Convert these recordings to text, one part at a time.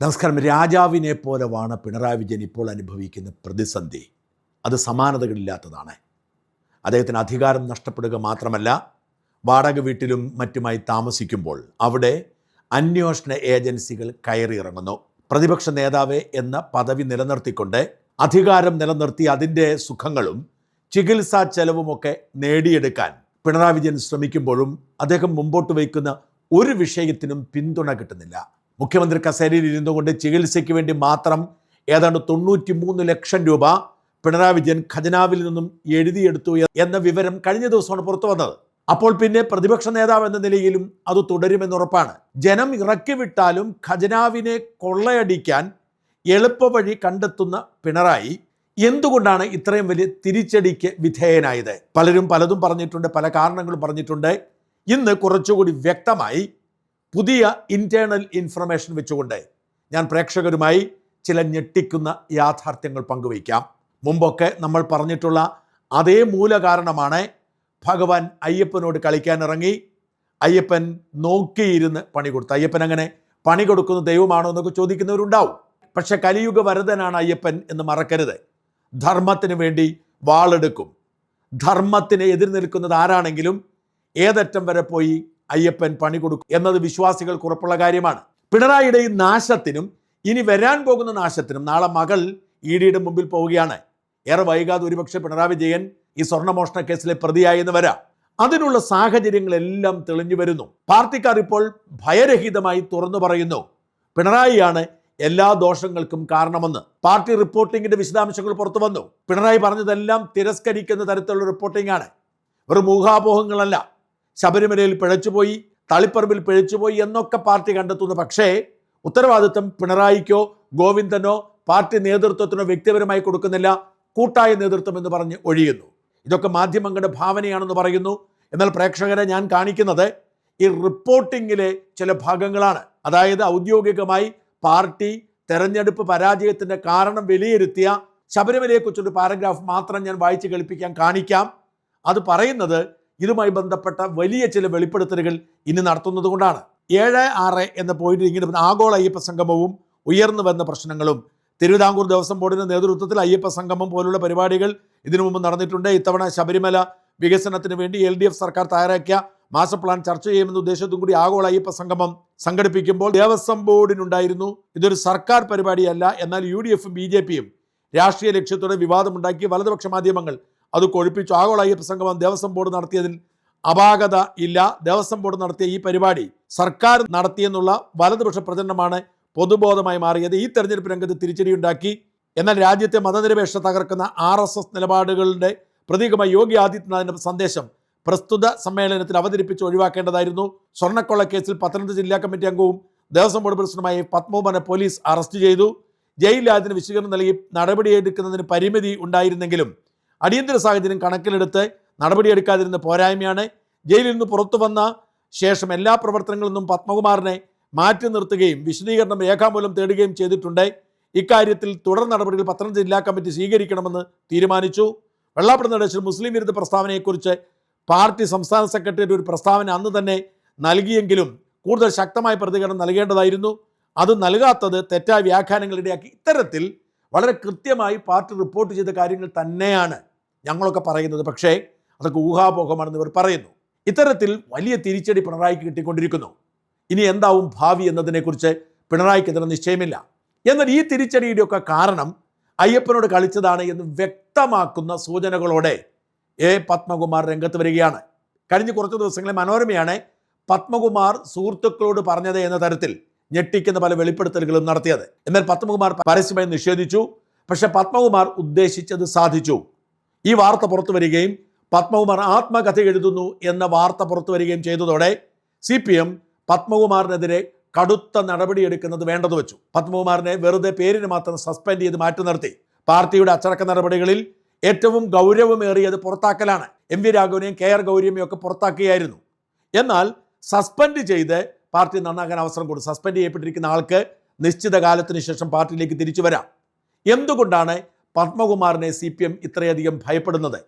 നമസ്കാരം. രാജാവിനെ പോലെയാണ് പിണറായി വിജയൻ ഇപ്പോൾ അനുഭവിക്കുന്ന പ്രതിസന്ധി. അത് സമാനതകളില്ലാത്തതാണ്. അദ്ദേഹത്തിന് അധികാരം നഷ്ടപ്പെടുക മാത്രമല്ല, വാടക വീട്ടിലും മറ്റുമായി താമസിക്കുമ്പോൾ അവിടെ അന്വേഷണ ഏജൻസികൾ കയറിയിറങ്ങുന്നു. പ്രതിപക്ഷ നേതാവ് എന്ന പദവി നിലനിർത്തിക്കൊണ്ട് അധികാരം നിലനിർത്തി അതിൻ്റെ സുഖങ്ങളും ചികിത്സാ ചെലവുമൊക്കെ നേടിയെടുക്കാൻ പിണറായി വിജയൻ ശ്രമിക്കുമ്പോഴും അദ്ദേഹം മുമ്പോട്ട് വയ്ക്കുന്ന ഒരു വിഷയത്തിനും പിന്തുണ കിട്ടുന്നില്ല. മുഖ്യമന്ത്രി കസേരയിൽ ഇരുന്നു കൊണ്ട് ചികിത്സയ്ക്ക് വേണ്ടി മാത്രം ഏതാണ്ട് 93 ലക്ഷം രൂപ പിണറായി വിജയൻ ഖജനാവിൽ നിന്നും എഴുതിയെടുത്തു എന്ന വിവരം കഴിഞ്ഞ ദിവസമാണ് പുറത്തു വന്നത്. അപ്പോൾ പിന്നെ പ്രതിപക്ഷ നേതാവ് എന്ന നിലയിലും അത് തുടരുമെന്നുറപ്പാണ്. ജനം ഇറക്കി വിട്ടാലും ഖജനാവിനെ കൊള്ളയടിക്കാൻ എളുപ്പവഴി കണ്ടെത്തുന്ന പിണറായി എന്തുകൊണ്ടാണ് ഇത്രയും വലിയ തിരിച്ചടിക്ക് വിധേയനായത്? പലരും പലതും പറഞ്ഞിട്ടുണ്ട്, പല കാരണങ്ങളും പറഞ്ഞിട്ടുണ്ട്. ഇന്ന് കുറച്ചുകൂടി വ്യക്തമായി പുതിയ ഇന്റേണൽ ഇൻഫർമേഷൻ വെച്ചുകൊണ്ട് ഞാൻ പ്രേക്ഷകരുമായി ചില ഞെട്ടിക്കുന്ന യാഥാർത്ഥ്യങ്ങൾ പങ്കുവയ്ക്കാം. മുമ്പൊക്കെ നമ്മൾ പറഞ്ഞിട്ടുള്ള അതേ മൂലകാരണമാണ് ഭഗവാൻ അയ്യപ്പനോട് കളിക്കാനിറങ്ങി, അയ്യപ്പൻ നോക്കിയിരുന്ന് പണി കൊടുത്തു. അയ്യപ്പൻ അങ്ങനെ പണി കൊടുക്കുന്ന ദൈവമാണോ എന്നൊക്കെ ചോദിക്കുന്നവരുണ്ടാവും. പക്ഷെ കലിയുഗ വരദനാണ് അയ്യപ്പൻ എന്ന് മറക്കരുത്. ധർമ്മത്തിന് വേണ്ടി വാളെടുക്കും. ധർമ്മത്തിന് എതിർ നിൽക്കുന്നത് ആരാണെങ്കിലും ഏതറ്റം വരെ പോയി അയ്യപ്പൻ പണി കൊടുക്കും എന്നത് വിശ്വാസികൾക്ക് ഉറപ്പുള്ള കാര്യമാണ്. പിണറായിയുടെ ഈ നാശത്തിനും ഇനി വരാൻ പോകുന്ന നാശത്തിനും നാളെ മകൾ ഇഡിയുടെ മുമ്പിൽ പോവുകയാണ്. ഏറെ വൈകാതെ ഒരുപക്ഷെ പിണറായി വിജയൻ ഈ സ്വർണ്ണമോഷണ കേസിലെ പ്രതിയായെന്ന് വരാം. അതിനുള്ള സാഹചര്യങ്ങളെല്ലാം തെളിഞ്ഞു വരുന്നു. പാർട്ടിക്കാർ ഇപ്പോൾ ഭയരഹിതമായി തുറന്നു പറയുന്നു, പിണറായിയാണ് എല്ലാ ദോഷങ്ങൾക്കും കാരണമെന്ന്. പാർട്ടി റിപ്പോർട്ടിങ്ങിന്റെ വിശദാംശങ്ങൾ പുറത്തു വന്നു. പിണറായി പറഞ്ഞതെല്ലാം തിരസ്കരിക്കുന്ന തരത്തിലുള്ള റിപ്പോർട്ടിംഗ് ആണ്. വെറും ഊഹാപോഹങ്ങളല്ല. ശബരിമലയിൽ പിഴച്ചുപോയി, തളിപ്പറമ്പിൽ പിഴച്ചുപോയി എന്നൊക്കെ പാർട്ടി കണ്ടെത്തുന്നു. പക്ഷേ ഉത്തരവാദിത്വം പിണറായിക്കോ ഗോവിന്ദനോ പാർട്ടി നേതൃത്വത്തിനോ വ്യക്തിപരമായി കൊടുക്കുന്നില്ല, കൂട്ടായ നേതൃത്വം എന്ന് പറഞ്ഞ് ഒഴിയുന്നു. ഇതൊക്കെ മാധ്യമങ്ങളുടെ ഭാവനയാണെന്ന് പറയുന്നു. എന്നാൽ പ്രേക്ഷകരെ ഞാൻ കാണിക്കുന്നത് ഈ റിപ്പോർട്ടിങ്ങിലെ ചില ഭാഗങ്ങളാണ്. അതായത് ഔദ്യോഗികമായി പാർട്ടി തെരഞ്ഞെടുപ്പ് പരാജയത്തിൻ്റെ കാരണം വിലയിരുത്തിയ ശബരിമലയെക്കുറിച്ചൊരു പാരഗ്രാഫ് മാത്രം ഞാൻ വായിച്ച് കേൾപ്പിക്കാൻ കാണിക്കാം. അത് പറയുന്നത് ഇതുമായി ബന്ധപ്പെട്ട വലിയ ചില വെളിപ്പെടുത്തലുകൾ ഇനി നടത്തുന്നത് കൊണ്ടാണ്. 7-6 എന്ന പോയിന്റ് ഇങ്ങനെ ആഗോള അയ്യപ്പ സംഗമവും ഉയർന്നു വന്ന പ്രശ്നങ്ങളും, തിരുവിതാംകൂർ ദേവസ്വം ബോർഡിന്റെ നേതൃത്വത്തിൽ അയ്യപ്പ സംഗമം പോലുള്ള പരിപാടികൾ ഇതിനു മുമ്പ് നടന്നിട്ടുണ്ട്. ഇത്തവണ ശബരിമല വികസനത്തിന് വേണ്ടി LDF സർക്കാർ തയ്യാറാക്കിയ മാസ്റ്റർ പ്ലാൻ ചർച്ച ചെയ്യുമെന്ന ഉദ്ദേശത്തും കൂടി ആഗോള അയ്യപ്പ സംഗമം സംഘടിപ്പിക്കുമ്പോൾ ദേവസ്വം ബോർഡിനുണ്ടായിരുന്നു ഇതൊരു സർക്കാർ പരിപാടിയല്ല, എന്നാൽ UDFും BJPയും രാഷ്ട്രീയ ലക്ഷ്യത്തോടെ വിവാദമുണ്ടാക്കി വലതുപക്ഷ മാധ്യമങ്ങൾ അത് കൊഴുപ്പിച്ചു. ആഗോള അയ്യപ്പ സംഗമം ദേവസ്വം ബോർഡ് നടത്തിയതിൽ അപാകത ഇല്ല, ദേവസ്വം ബോർഡ് നടത്തിയ ഈ പരിപാടി സർക്കാർ നടത്തിയെന്നുള്ള വലതുപക്ഷ പ്രചരണമാണ് പൊതുബോധമായി മാറിയത്. ഈ തെരഞ്ഞെടുപ്പ് രംഗത്ത് തിരിച്ചടിയുണ്ടാക്കി. എന്നാൽ രാജ്യത്തെ മതനിരപേക്ഷത തകർക്കുന്ന RSS നിലപാടുകളുടെ പ്രതീകമായി യോഗി ആദിത്യനാഥിന്റെ സന്ദേശം പ്രസ്തുത സമ്മേളനത്തിൽ അവതരിപ്പിച്ച് ഒഴിവാക്കേണ്ടതായിരുന്നു. സ്വർണ്ണക്കൊള്ള കേസിൽ പത്തനംതിട്ട ജില്ലാ കമ്മിറ്റി അംഗവും ദേവസ്വം ബോർഡ് പ്രസിഡന്റുമായ പത്മകുമാറിനെ പോലീസ് അറസ്റ്റ് ചെയ്തു. ജയിലിലായതിന് വിശദീകരണം നൽകി നടപടിയെടുക്കുന്നതിന് പരിമിതി ഉണ്ടായിരുന്നെങ്കിലും അടിയന്തര സാഹചര്യം കണക്കിലെടുത്ത് നടപടിയെടുക്കാതിരുന്ന പോരായ്മയാണ്. ജയിലിൽ നിന്ന് പുറത്തു വന്ന ശേഷം എല്ലാ പ്രവർത്തനങ്ങളിൽ നിന്നും പത്മകുമാറിനെ മാറ്റി നിർത്തുകയും വിശദീകരണം രേഖാമൂലം തേടുകയും ചെയ്തിട്ടുണ്ട്. ഇക്കാര്യത്തിൽ തുടർ നടപടികൾ പത്തനംതിട്ട ജില്ലാ കമ്മിറ്റി സ്വീകരിക്കണമെന്ന് തീരുമാനിച്ചു. വെള്ളാപ്പള്ളി നടേശൻ മുസ്ലിം വിരുദ്ധ പ്രസ്താവനയെക്കുറിച്ച് പാർട്ടി സംസ്ഥാന സെക്രട്ടേറിയറ്റ് ഒരു പ്രസ്താവന അന്ന് തന്നെ നൽകിയെങ്കിലും കൂടുതൽ ശക്തമായ പ്രതികരണം നൽകേണ്ടതായിരുന്നു. അത് നൽകാത്തത് തെറ്റായ വ്യാഖ്യാനങ്ങളിടയാക്കി. ഇത്തരത്തിൽ വളരെ കൃത്യമായി പാർട്ടി റിപ്പോർട്ട് ചെയ്ത കാര്യങ്ങൾ തന്നെയാണ് ഞങ്ങളൊക്കെ പറയുന്നത്. പക്ഷേ അതൊക്കെ ഊഹാപോഹമാണെന്ന് ഇവർ പറയുന്നു. ഇത്തരത്തിൽ വലിയ തിരിച്ചടി പിണറായിക്ക് കിട്ടിക്കൊണ്ടിരിക്കുന്നു. ഇനി എന്താവും ഭാവി എന്നതിനെക്കുറിച്ച് പിണറായിക്കെതിരെ നിശ്ചയമില്ല. എന്നാൽ ഈ തിരിച്ചടിയുടെയൊക്കെ കാരണം അയ്യപ്പനോട് കളിച്ചതാണ് എന്ന് വ്യക്തമാക്കുന്ന സൂചനകളോടെ പത്മകുമാർ രംഗത്ത് വരികയാണ്. കഴിഞ്ഞ കുറച്ച് ദിവസങ്ങളിൽ മനോരമയാണ് പത്മകുമാർ സുഹൃത്തുക്കളോട് പറഞ്ഞത് എന്ന തരത്തിൽ ഞെട്ടിക്കുന്ന പല വെളിപ്പെടുത്തലുകളും നടത്തിയത്. എന്നാൽ പത്മകുമാർ പരസ്യമായി നിഷേധിച്ചു. പക്ഷെ പത്മകുമാർ ഉദ്ദേശിച്ചത് സാധിച്ചു. ഈ വാർത്ത പുറത്തു വരികയും പത്മകുമാർ ആത്മകഥ എഴുതുന്നു എന്ന വാർത്ത പുറത്തു വരികയും ചെയ്തതോടെ CPM പത്മകുമാറിനെതിരെ കടുത്ത നടപടിയെടുക്കുന്നത് വേണ്ടത് വെച്ചു. പത്മകുമാറിനെ വെറുതെ പേരിന് മാത്രം സസ്പെൻഡ് ചെയ്ത് മാറ്റി നിർത്തി. പാർട്ടിയുടെ അച്ചടക്ക നടപടികളിൽ ഏറ്റവും ഗൗരവമേറിയത് പുറത്താക്കലാണ്. MV രാഘവനെയും KR ഗൗരിയമ്മയും ഒക്കെ പുറത്താക്കിയായിരുന്നു. എന്നാൽ സസ്പെൻഡ് ചെയ്ത് പാർട്ടി നന്നാകാൻ അവസരം കൊടുത്തു. സസ്പെൻഡ് ചെയ്യപ്പെട്ടിരിക്കുന്ന ആൾക്ക് നിശ്ചിത കാലത്തിന് ശേഷം പാർട്ടിയിലേക്ക് തിരിച്ചു വരാം. എന്തുകൊണ്ടാണ് പത്മകുമാറിനെ CPM ഇത്രയധികം ഭയപ്പെടുന്നത്?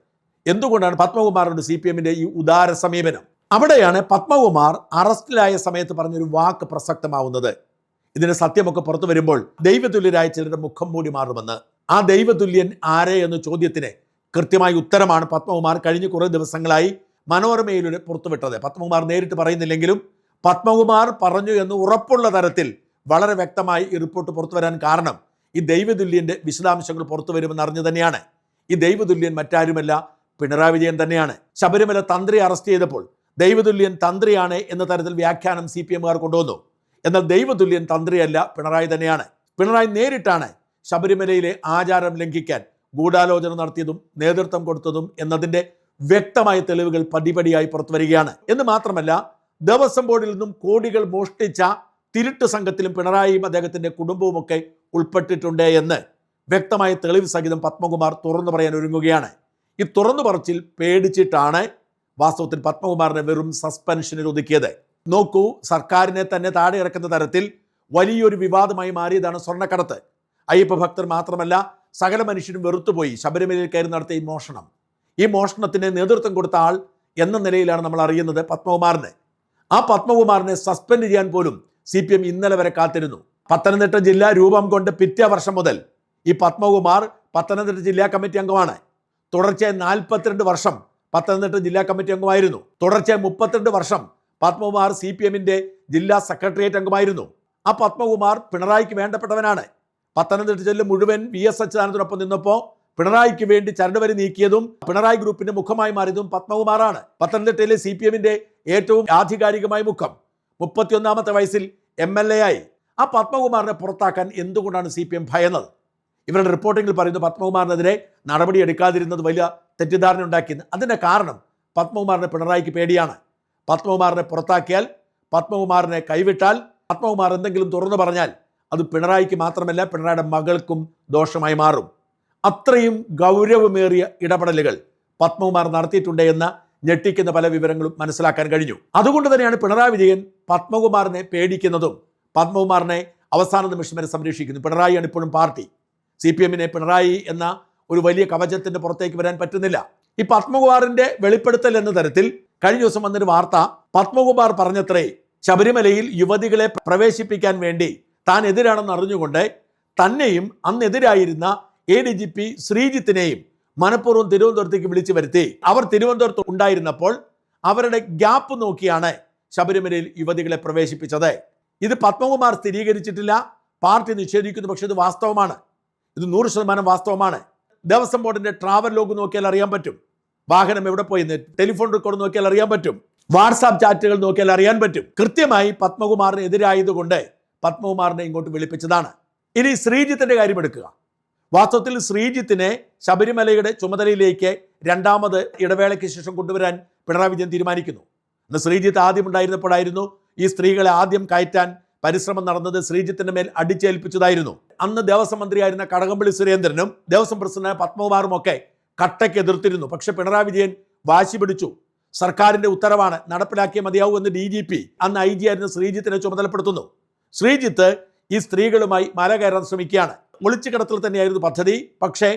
എന്തുകൊണ്ടാണ് പത്മകുമാറിന്റെ CPMന്റെ ഈ ഉദാര സമീപനം? അവിടെയാണ് പത്മകുമാർ അറസ്റ്റിലായ സമയത്ത് പറഞ്ഞൊരു വാക്ക് പ്രസക്തമാവുന്നത്. ഇതിന്റെ സത്യമൊക്കെ പുറത്തു വരുമ്പോൾ ദൈവതുല്യരായ ചിലരുടെ മുഖം മൂടി മാറുമെന്ന്. ആ ദൈവതുല്യൻ ആരെ എന്ന ചോദ്യത്തിന് കൃത്യമായ ഉത്തരമാണ് പത്മകുമാർ കഴിഞ്ഞ കുറേ ദിവസങ്ങളായി മനോരമയിലൂടെ പുറത്തുവിട്ടത്. പത്മകുമാർ നേരിട്ട് പറയുന്നില്ലെങ്കിലും പത്മകുമാർ പറഞ്ഞു എന്ന് ഉറപ്പുള്ള തരത്തിൽ വളരെ വ്യക്തമായി ഈ റിപ്പോർട്ട് പുറത്തു വരാൻ കാരണം ഈ ദൈവതുല്യന്റെ വിശദാംശങ്ങൾ പുറത്തു വരുമെന്ന് അറിഞ്ഞു തന്നെയാണ്. ഈ ദൈവതുല്യൻ മറ്റാരുമല്ല, പിണറായി വിജയൻ തന്നെയാണ്. ശബരിമല തന്ത്രി അറസ്റ്റ് ചെയ്തപ്പോൾ ദൈവതുല്യൻ തന്ത്രിയാണ് എന്ന തരത്തിൽ വ്യാഖ്യാനം CPM-കാർ കൊണ്ടുവന്നു. എന്നാൽ ദൈവതുല്യൻ തന്ത്രിയല്ല, പിണറായി തന്നെയാണ്. പിണറായി നേരിട്ടാണ് ശബരിമലയിലെ ആചാരം ലംഘിക്കാൻ ഗൂഢാലോചന നടത്തിയതും നേതൃത്വം കൊടുത്തതും എന്നതിൻ്റെ വ്യക്തമായ തെളിവുകൾ പടിപടിയായി പുറത്തു വരികയാണ്. എന്ന് മാത്രമല്ല, ദേവസ്വം ബോർഡിൽ നിന്നും കോടികൾ മോഷ്ടിച്ച തിരുട്ട് സംഘത്തിലും പിണറായിയും അദ്ദേഹത്തിൻ്റെ കുടുംബവുമൊക്കെ ഉൾപ്പെട്ടിട്ടുണ്ട് എന്ന് വ്യക്തമായ തെളിവ് സഹിതം പത്മകുമാർ തുറന്നു പറയാൻ ഒരുങ്ങുകയാണ്. ഈ തുറന്നു പറച്ചിൽ പേടിച്ചിട്ടാണ് വാസ്തവത്തിൽ പത്മകുമാറിനെ വെറും സസ്പെൻഷനിൽ ഒതുക്കിയത്. നോക്കൂ, സർക്കാരിനെ തന്നെ താഴെ ഇറക്കുന്ന തരത്തിൽ വലിയൊരു വിവാദമായി മാറിയതാണ് സ്വർണ്ണക്കടത്ത്. അയ്യപ്പ ഭക്തർ മാത്രമല്ല, സകല മനുഷ്യരും വെറുത്തുപോയി ശബരിമലയിൽ കയറി നടത്തിയ ഈ മോഷണം. ഈ മോഷണത്തിന് നേതൃത്വം കൊടുത്ത ആൾ എന്ന നിലയിലാണ് നമ്മൾ അറിയുന്നത് പത്മകുമാറിനെ. ആ പത്മകുമാറിനെ സസ്പെൻഡ് ചെയ്യാൻ പോലും CPM ഇന്നലെ വരെ കാത്തിരുന്നു. പത്തനംതിട്ട ജില്ല രൂപം കൊണ്ട് പിറ്റേ വർഷം മുതൽ ഈ പത്മകുമാർ പത്തനംതിട്ട ജില്ലാ കമ്മിറ്റി അംഗമാണ്. തുടർച്ചയായി 42 വർഷം പത്തനംതിട്ട ജില്ലാ കമ്മിറ്റി അംഗമായിരുന്നു. തുടർച്ചയായി 32 വർഷം പത്മകുമാർ CPM-ന്റെ ജില്ലാ സെക്രട്ടേറിയറ്റ് അംഗമായിരുന്നു. ആ പത്മകുമാർ പിണറായിക്ക് വേണ്ടപ്പെട്ടവനാണ്. പത്തനംതിട്ട ജില്ല മുഴുവൻ VS അച്യുതാനന്ദനൊപ്പം നിന്നപ്പോൾ പിണറായിക്ക് വേണ്ടി ചരടുവരി നീക്കിയതും പിണറായി ഗ്രൂപ്പിന്റെ മുഖമായി മാറിയതും പത്മകുമാറാണ്. പത്തനംതിട്ടയിലെ CPM-ന്റെ ഏറ്റവും ആധികാരികമായ മുഖം 31-ാമത്തെ വയസ്സിൽ MLA ആയി. ആ പത്മകുമാറിനെ പുറത്താക്കാൻ എന്തുകൊണ്ടാണ് CPM ഭയന്നത്? ഇവരുടെ റിപ്പോർട്ടിങ്ങിൽ പറയുന്നു പത്മകുമാറിനെതിരെ നടപടി എടുക്കാതിരുന്നത് വലിയ തെറ്റിദ്ധാരണ ഉണ്ടാക്കിയെന്ന്. അതിൻ്റെ കാരണം പത്മകുമാറിനെ പിണറായിക്ക് പേടിയാണ്. പത്മകുമാറിനെ പുറത്താക്കിയാൽ, പത്മകുമാറിനെ കൈവിട്ടാൽ, പത്മകുമാർ എന്തെങ്കിലും തുറന്നു പറഞ്ഞാൽ അത് പിണറായിക്ക് മാത്രമല്ല പിണറായിയുടെ മകൾക്കും ദോഷമായി മാറും. അത്രയും ഗൗരവമേറിയ ഇടപെടലുകൾ പത്മകുമാർ നടത്തിയിട്ടുണ്ട് എന്ന ഞെട്ടിക്കുന്ന പല വിവരങ്ങളും മനസ്സിലാക്കാൻ കഴിഞ്ഞു. അതുകൊണ്ട് തന്നെയാണ് പിണറായി വിജയൻ പത്മകുമാറിനെ പേടിക്കുന്നതും പത്മകുമാറിനെ അവസാന നിമിഷം വരെ സംരക്ഷിക്കുന്നു. പിണറായിയാണ് ഇപ്പോഴും പാർട്ടി. CPM-നെ പിണറായി എന്ന ഒരു വലിയ കവചത്തിന്റെ പുറത്തേക്ക് വരാൻ പറ്റുന്നില്ല. ഈ പത്മകുമാറിന്റെ വെളിപ്പെടുത്തൽ എന്ന തരത്തിൽ കഴിഞ്ഞ ദിവസം വന്നൊരു വാർത്ത, പത്മകുമാർ പറഞ്ഞത്രേ ശബരിമലയിൽ യുവതികളെ പ്രവേശിപ്പിക്കാൻ വേണ്ടി താൻ എതിരാണെന്ന് അറിഞ്ഞുകൊണ്ട് തന്നെയും അന്നെതിരായിരുന്ന ADGP ശ്രീജിത്തിനെയും മനഃപൂർവ്വം തിരുവനന്തപുരത്തേക്ക് വിളിച്ചു വരുത്തി. അവർ തിരുവനന്തപുരത്ത് ഉണ്ടായിരുന്നപ്പോൾ അവരുടെ ഗ്യാപ്പ് നോക്കിയാണ് ശബരിമലയിൽ യുവതികളെ പ്രവേശിപ്പിച്ചത്. ഇത് പത്മകുമാർ സ്ഥിരീകരിച്ചിട്ടില്ല, പാർട്ടി നിഷേധിക്കുന്നു. പക്ഷെ ഇത് വാസ്തവമാണ്. ഇത് 100% വാസ്തവമാണ്. ദേവസ്വം ബോർഡിന്റെ ട്രാവൽ ലോഗ് നോക്കിയാൽ അറിയാൻ പറ്റും. വാഹനം എവിടെ പോയി ടെലിഫോൺ റെക്കോർഡ് നോക്കിയാൽ അറിയാൻ പറ്റും. വാട്സാപ്പ് ചാറ്റുകൾ നോക്കിയാൽ അറിയാൻ പറ്റും. കൃത്യമായി പത്മകുമാറിന് എതിരായതുകൊണ്ട് പത്മകുമാറിനെ ഇങ്ങോട്ട് വിളിപ്പിച്ചതാണ്. ഇനി ശ്രീജിത്തിന്റെ കാര്യം എടുക്കുക. വാസ്തവത്തിൽ ശ്രീജിത്തിനെ ശബരിമലയുടെ ചുമതലയിലേക്ക് രണ്ടാമത് ഇടവേളയ്ക്ക് ശേഷം കൊണ്ടുവരാൻ പിണറായി വിജയൻ തീരുമാനിക്കുന്നു. അന്ന് ശ്രീജിത്ത് ആദ്യം ഉണ്ടായിരുന്നപ്പോഴായിരുന്നു ഈ സ്ത്രീകളെ ആദ്യം കയറ്റാൻ പരിശ്രമം നടന്നത്. ശ്രീജിത്തിന്റെ മേൽ അടിച്ചേൽപ്പിച്ചതായിരുന്നു. അന്ന് ദേവസ്വം മന്ത്രിയായിരുന്ന കടകംപള്ളി സുരേന്ദ്രനും ദേവസ്വം പ്രസിഡന്റായ പത്മകുമാറും ഒക്കെ കട്ടയ്ക്ക് എതിർത്തിരുന്നു. പക്ഷെ പിണറായി വിജയൻ വാശി പിടിച്ചു. സർക്കാരിന്റെ ഉത്തരവാണ്, നടപ്പിലാക്കിയ മതിയാവൂ എന്ന് DGP അന്ന് IG ആയിരുന്ന ശ്രീജിത്തിനെ ചുമതലപ്പെടുത്തുന്നു. ശ്രീജിത്ത് ഈ സ്ത്രീകളുമായി മല കയറാൻ ശ്രമിക്കുകയാണ്. ഒളിച്ചു കിടത്തൽ തന്നെയായിരുന്നു പദ്ധതി. പക്ഷേ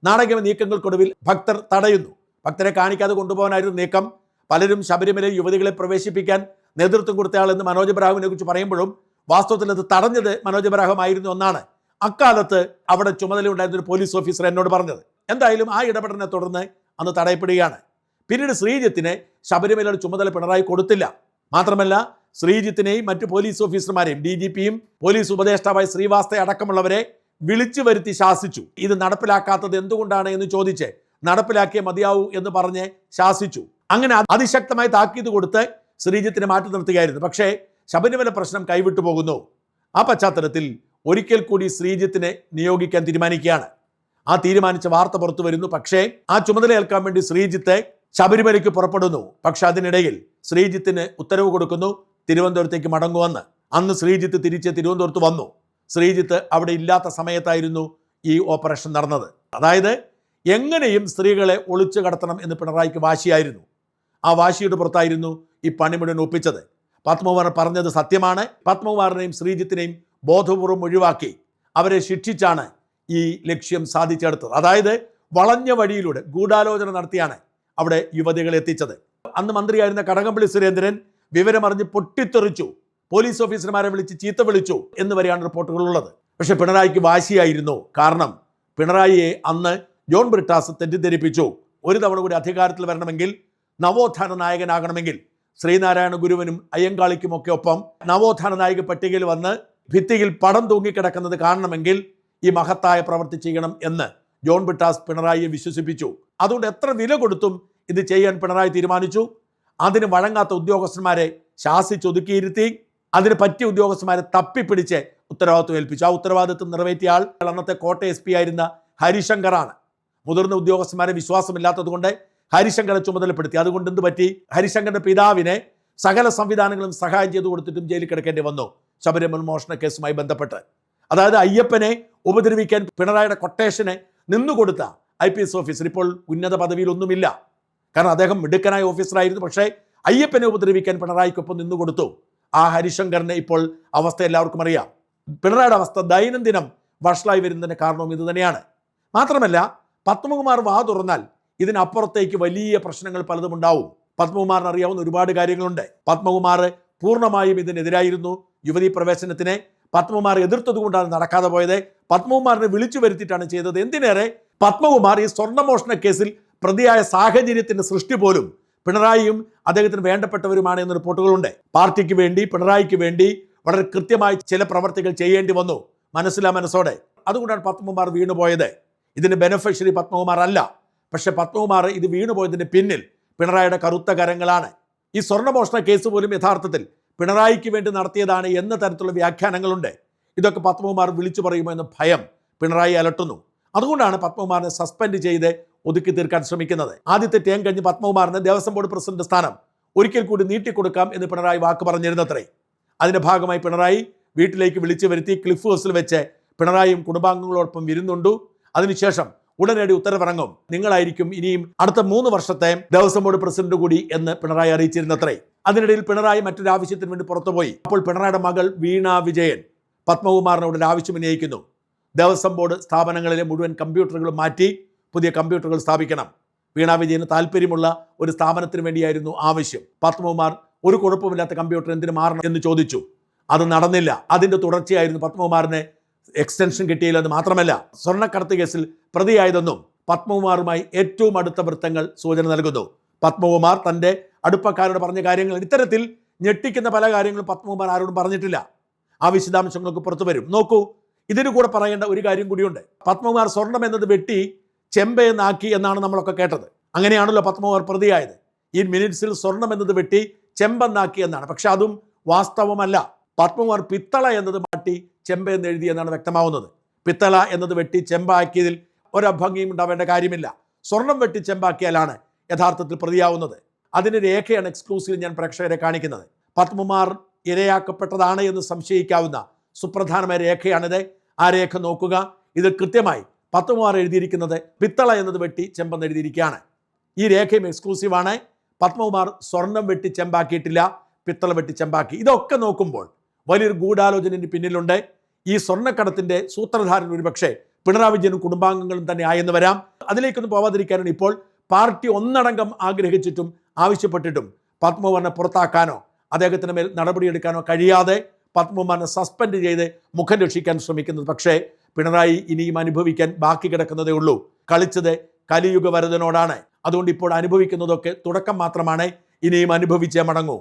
നാടകീയ നീക്കങ്ങൾക്കൊടുവിൽ ഭക്തർ തടയുന്നു. ഭക്തരെ കാണിക്കാതെ കൊണ്ടുപോകാനായിരുന്നു നീക്കം. പലരും ശബരിമലയിൽ യുവതികളെ പ്രവേശിപ്പിക്കാൻ നേതൃത്വം കൊടുത്തയാളെന്ന് മനോജ് എബ്രഹാമിനെ കുറിച്ച് പറയുമ്പോഴും വാസ്തവത്തിൽ അത് തടഞ്ഞത് മനോജ് എബ്രഹാം ആയിരുന്നു എന്നാണ് അക്കാലത്ത് അവിടെ ചുമതലയുണ്ടായിരുന്ന ഒരു പോലീസ് ഓഫീസർ എന്നോട് പറഞ്ഞത്. എന്തായാലും ആ ഇടപെടലിനെ തുടർന്ന് അന്ന് തടയപ്പെടുകയാണ്. പിന്നീട് ശ്രീജിത്തിനെ ശബരിമലയുടെ ചുമതല പിണറായി കൊടുത്തില്ല. മാത്രമല്ല ശ്രീജിത്തിനെയും മറ്റു പോലീസ് ഓഫീസർമാരെയും DGP-യും പോലീസ് ഉപദേഷ്ടാവായ ശ്രീവാസ്തവ അടക്കമുള്ളവരെ വിളിച്ചു വരുത്തി ശാസിച്ചു. ഇത് നടപ്പിലാക്കാത്തത് എന്തുകൊണ്ടാണ് എന്ന് ചോദിച്ച് നടപ്പിലാക്കിയ മതിയാവൂ എന്ന് പറഞ്ഞ് ശാസിച്ചു. അങ്ങനെ അതിശക്തമായി താക്കീത് കൊടുത്ത് ശ്രീജിത്തിനെ മാറ്റി നിർത്തുകയായിരുന്നു. പക്ഷേ ശബരിമല പ്രശ്നം കൈവിട്ടു പോകുന്നു. ആ പശ്ചാത്തലത്തിൽ ഒരിക്കൽ കൂടി ശ്രീജിത്തിനെ നിയോഗിക്കാൻ തീരുമാനിക്കുകയാണ്. ആ തീരുമാനിച്ച വാർത്ത പുറത്തു വരുന്നു. പക്ഷേ ആ ചുമതല ഏൽക്കാൻ വേണ്ടി ശ്രീജിത്ത് ശബരിമലയ്ക്ക് പുറപ്പെടുന്നു. പക്ഷെ അതിനിടയിൽ ശ്രീജിത്തിന് ഉത്തരവ് കൊടുക്കുന്നു തിരുവനന്തപുരത്തേക്ക് മടങ്ങുമെന്ന്. അന്ന് ശ്രീജിത്ത് തിരിച്ച് തിരുവനന്തപുരത്ത് വന്നു. ശ്രീജിത്ത് അവിടെ ഇല്ലാത്ത സമയത്തായിരുന്നു ഈ ഓപ്പറേഷൻ നടന്നത്. അതായത് എങ്ങനെയും സ്ത്രീകളെ ഒളിച്ചു കടത്തണം എന്ന് പിണറായിക്ക് വാശിയായിരുന്നു. ആ വാശിയുടെ പുറത്തായിരുന്നു ഈ പണി മുഴുവൻ ഒപ്പിച്ചത്. പത്മകുമാർ പറഞ്ഞത് സത്യമാണ്. പത്മകുമാറിനെയും ശ്രീജിത്തിനെയും ബോധപൂർവം ഒഴിവാക്കി അവരെ ശിക്ഷിച്ചാണ് ഈ ലക്ഷ്യം സാധിച്ചെടുത്തത്. അതായത് വളഞ്ഞ വഴിയിലൂടെ ഗൂഢാലോചന നടത്തിയാണ് അവിടെ യുവതികളെ എത്തിച്ചത്. അന്ന് മന്ത്രിയായിരുന്ന കടകംപള്ളി സുരേന്ദ്രൻ വിവരമറിഞ്ഞ് പൊട്ടിത്തെറിച്ചു. പോലീസ് ഓഫീസർമാരെ വിളിച്ച് ചീത്ത വിളിച്ചു എന്ന് വരെയാണ് റിപ്പോർട്ടുകളുള്ളത്. പക്ഷേ പിണറായിക്ക് വാശിയായിരുന്നു. കാരണം പിണറായിയെ അന്ന് ജോൺ ബ്രിട്ടാസ് തെറ്റിദ്ധരിപ്പിച്ചു. ഒരു തവണ കൂടി അധികാരത്തിൽ വരണമെങ്കിൽ, നവോത്ഥാന നായകനാകണമെങ്കിൽ ശ്രീനാരായണ ഗുരുവിനും അയ്യങ്കാളിക്കുമൊക്കെ ഒപ്പം നവോത്ഥാന നായക പട്ടികയിൽ വന്ന് ഭിത്തിയിൽ പടം തൂങ്ങിക്കിടക്കുന്നത് കാണണമെങ്കിൽ ഈ മഹത്തായ പ്രവൃത്തി ചെയ്യണം എന്ന് ജോൺ ബ്രിട്ടാസ് പിണറായിയെ വിശ്വസിപ്പിച്ചു. അതുകൊണ്ട് എത്ര വില കൊടുത്തും ഇത് ചെയ്യാൻ പിണറായി തീരുമാനിച്ചു. അതിന് വഴങ്ങാത്ത ഉദ്യോഗസ്ഥന്മാരെ ശാസിച്ചൊതുക്കിയിരുത്തി, അതിന് പറ്റിയ ഉദ്യോഗസ്ഥന്മാരെ തപ്പിപ്പിടിച്ച് ഉത്തരവാദിത്വം ഏൽപ്പിച്ചു. ആ ഉത്തരവാദിത്വം നിറവേറ്റിയ ആൾ അന്നത്തെ കോട്ടയം SP ആയിരുന്ന ഹരിശങ്കറാണ്. മുതിർന്ന ഉദ്യോഗസ്ഥന്മാരെ വിശ്വാസമില്ലാത്തതുകൊണ്ട് ഹരിശങ്കറെ ചുമതലപ്പെടുത്തി. അതുകൊണ്ട് എന്ത് പറ്റി? ഹരിശങ്കറിന്റെ പിതാവിനെ സകല സംവിധാനങ്ങളും സഹായം ചെയ്തു കൊടുത്തിട്ടും ജയിലിൽ കിടക്കേണ്ടി വന്നു ശബരിമല മോഷണ കേസുമായി ബന്ധപ്പെട്ട്. അതായത് അയ്യപ്പനെ ഉപദ്രവിക്കാൻ പിണറായിയുടെ കൊട്ടേഷനെ നിന്നുകൊടുത്ത IPS ഓഫീസർ ഇപ്പോൾ ഉന്നത പദവിയിലൊന്നുമില്ല. കാരണം അദ്ദേഹം മിടുക്കനായ ഓഫീസറായിരുന്നു. പക്ഷേ അയ്യപ്പനെ ഉപദ്രവിക്കാൻ പിണറായിക്കൊപ്പം നിന്നുകൊടുത്തു. ആ ഹരിശങ്കറിന്റെ ഇപ്പോൾ അവസ്ഥ എല്ലാവർക്കും അറിയാം. പിണറായിയുടെ അവസ്ഥ ദൈനംദിനം വഷളായി വരുന്നതിന് കാരണവും ഇത് തന്നെയാണ്. മാത്രമല്ല, പത്മകുമാർ വാ തുറന്നാൽ ഇതിനപ്പുറത്തേക്ക് വലിയ പ്രശ്നങ്ങൾ പലതും ഉണ്ടാവും. പത്മകുമാറിന് അറിയാവുന്ന ഒരുപാട് കാര്യങ്ങളുണ്ട്. പത്മകുമാർ പൂർണ്ണമായും ഇതിനെതിരായിരുന്നു. യുവതീ പ്രവേശനത്തിനെ പത്മകുമാർ എതിർത്തത് കൊണ്ടാണ് നടക്കാതെ പോയത്. പത്മകുമാറിനെ വിളിച്ചു വരുത്തിയിട്ടാണ് ചെയ്തത്. എന്തിനേറെ, പത്മകുമാർ ഈ സ്വർണ്ണമോഷണ കേസിൽ പ്രതിയായ സാഹചര്യത്തിന്റെ സൃഷ്ടി പോലും പിണറായിയും അദ്ദേഹത്തിന് വേണ്ടപ്പെട്ടവരുമാണ് എന്ന റിപ്പോർട്ടുകളുണ്ട്. പാർട്ടിക്ക് വേണ്ടി, പിണറായിക്ക് വേണ്ടി വളരെ കൃത്യമായി ചില പ്രവർത്തികൾ ചെയ്യേണ്ടി വന്നു മനസ്സോടെ. അതുകൊണ്ടാണ് പത്മകുമാർ വീണുപോയത്. ഇതിന് ബെനഫിഷ്യറി പത്മകുമാർ അല്ല. പക്ഷെ പത്മകുമാർ ഇത് വീണുപോയതിന്റെ പിന്നിൽ പിണറായിയുടെ കറുത്ത കരങ്ങളാണ്. ഈ സ്വർണ്ണമോഷണ കേസ് പോലും യഥാർത്ഥത്തിൽ പിണറായിക്ക് വേണ്ടി നടത്തിയതാണ് എന്ന തരത്തിലുള്ള വ്യാഖ്യാനങ്ങളുണ്ട്. ഇതൊക്കെ പത്മകുമാർ വിളിച്ചു പറയുമോ എന്ന ഭയം പിണറായി അലട്ടുന്നു. അതുകൊണ്ടാണ് പത്മകുമാറിനെ സസ്പെൻഡ് ചെയ്ത് ഒതുക്കി തീർക്കാൻ ശ്രമിക്കുന്നത്. ആദ്യത്തെ ടേം കഴിഞ്ഞ് പത്മകുമാറിന് ദേവസ്വം ബോർഡ് പ്രസിഡന്റ് സ്ഥാനം ഒരിക്കൽ കൂടി നീട്ടിക്കൊടുക്കാം എന്ന് പിണറായി വാക്ക് പറഞ്ഞിരുന്നത്രേ. അതിന്റെ ഭാഗമായി പിണറായി വീട്ടിലേക്ക് വിളിച്ചു വരുത്തി ക്ലിഫ് ഹൗസിൽ വെച്ച് പിണറായിയും കുടുംബാംഗങ്ങളോടൊപ്പം വിരുന്നുണ്ടു. അതിനുശേഷം ഉടനടി ഉത്തരവിറങ്ങും, നിങ്ങളായിരിക്കും ഇനിയും അടുത്ത 3 വർഷത്തെ ദേവസ്വം ബോർഡ് പ്രസിഡന്റ് കൂടി എന്ന് പിണറായി അറിയിച്ചിരുന്നത്രേ. അതിനിടയിൽ പിണറായി മറ്റൊരു ആവശ്യത്തിന് വേണ്ടി പുറത്തുപോയി. അപ്പോൾ പിണറായിയുടെ മകൾ വീണ വിജയൻ പത്മകുമാറിനോട് ഒരു ആവശ്യം ഉന്നയിക്കുന്നു. ദേവസ്വം ബോർഡ് സ്ഥാപനങ്ങളിലെ മുഴുവൻ കമ്പ്യൂട്ടറുകളും മാറ്റി പുതിയ കമ്പ്യൂട്ടറുകൾ സ്ഥാപിക്കണം. വീണ വിജയന് താല്പര്യമുള്ള ഒരു സ്ഥാപനത്തിന് വേണ്ടിയായിരുന്നു ആവശ്യം. പത്മകുമാർ ഒരു കുഴപ്പമില്ലാത്ത കമ്പ്യൂട്ടർ എന്തിനു മാറണം എന്ന് ചോദിച്ചു. അത് നടന്നില്ല. അതിന്റെ തുടർച്ചയായിരുന്നു പത്മകുമാറിന് എക്സ്റ്റൻഷൻ കിട്ടിയില്ലെന്ന് മാത്രമല്ല, സ്വർണ്ണക്കടത്ത് കേസിൽ പ്രതിയായതെന്നും പത്മകുമാറുമായി ഏറ്റവും അടുത്ത വൃത്തങ്ങൾ സൂചന നൽകുന്നു. പത്മകുമാർ തൻ്റെ അടുപ്പക്കാരോട് പറഞ്ഞ കാര്യങ്ങൾ, ഇത്തരത്തിൽ ഞെട്ടിക്കുന്ന പല കാര്യങ്ങളും പത്മകുമാർ ആരോടും പറഞ്ഞിട്ടില്ല. ആ വിശദാംശങ്ങൾക്ക് പുറത്തു വരും. നോക്കൂ, ഇതിന് കൂടെ പറയേണ്ട ഒരു കാര്യം കൂടിയുണ്ട്. പത്മകുമാർ സ്വർണം എന്നത് വെട്ടി ചെമ്പയെന്നാക്കി എന്നാണ് നമ്മളൊക്കെ കേട്ടത്. അങ്ങനെയാണല്ലോ പത്മകുമാർ പ്രതിയായത്. ഈ മിനിറ്റ്സിൽ സ്വർണം എന്നത് വെട്ടി ചെമ്പെന്നാക്കി എന്നാണ്. പക്ഷെ അതും വാസ്തവമല്ല. പത്മകുമാർ പിത്തള എന്നത് മാറ്റി ചെമ്പ എന്ന് എഴുതി എന്നാണ് വ്യക്തമാവുന്നത്. പിത്തള എന്നത് വെട്ടി ചെമ്പാക്കിയതിൽ ഒരഭംഗിയും ഉണ്ടാവേണ്ട കാര്യമില്ല. സ്വർണം വെട്ടി ചെമ്പാക്കിയാലാണ് യഥാർത്ഥത്തിൽ പ്രതിയാവുന്നത്. അതിന് രേഖയാണ് എക്സ്ക്ലൂസീവ് ഞാൻ പ്രേക്ഷകരെ കാണിക്കുന്നത്. പത്മകുമാർ ഇരയാക്കപ്പെട്ടതാണ് എന്ന് സംശയിക്കാവുന്ന സുപ്രധാനമായ രേഖയാണിത്. ആ രേഖ നോക്കുക. ഇത് കൃത്യമായി പത്മകുമാർ എഴുതിയിരിക്കുന്നത് പിത്തള എന്നത് വെട്ടി ചെമ്പെന്ന് എഴുതിയിരിക്കുകയാണ്. ഈ രേഖയും എക്സ്ക്ലൂസീവാണ്. പത്മകുമാർ സ്വർണം വെട്ടി ചെമ്പാക്കിയിട്ടില്ല, പിത്തള വെട്ടി ചെമ്പാക്കി. ഇതൊക്കെ നോക്കുമ്പോൾ വലിയൊരു ഗൂഢാലോചനയുടെ പിന്നിലുണ്ട്. ഈ സ്വർണ്ണക്കടത്തിന്റെ സൂത്രധാരൻ ഒരുപക്ഷെ പിണറായി വിജയനും കുടുംബാംഗങ്ങളും തന്നെ ആയെന്ന് വരാം. അതിലേക്കൊന്നും പോവാതിരിക്കാനാണ് ഇപ്പോൾ പാർട്ടി ഒന്നടങ്കം ആഗ്രഹിച്ചിട്ടും ആവശ്യപ്പെട്ടിട്ടും പത്മകുമാറിനെ പുറത്താക്കാനോ അദ്ദേഹത്തിന് മേൽ നടപടിയെടുക്കാനോ കഴിയാതെ പത്മകുമാറിനെ സസ്പെൻഡ് ചെയ്ത് മുഖം രക്ഷിക്കാൻ ശ്രമിക്കുന്നത്. പക്ഷേ പിണറായി ഇനിയും അനുഭവിക്കാൻ ബാക്കി കിടക്കുന്നതേ ഉള്ളൂ. കളിച്ചത് കലിയുഗ വരദനോടാണ്. അതുകൊണ്ട് ഇപ്പോൾ അനുഭവിക്കുന്നതൊക്കെ തുടക്കം മാത്രമാണ്. ഇനിയും അനുഭവിച്ചേ മടങ്ങൂ.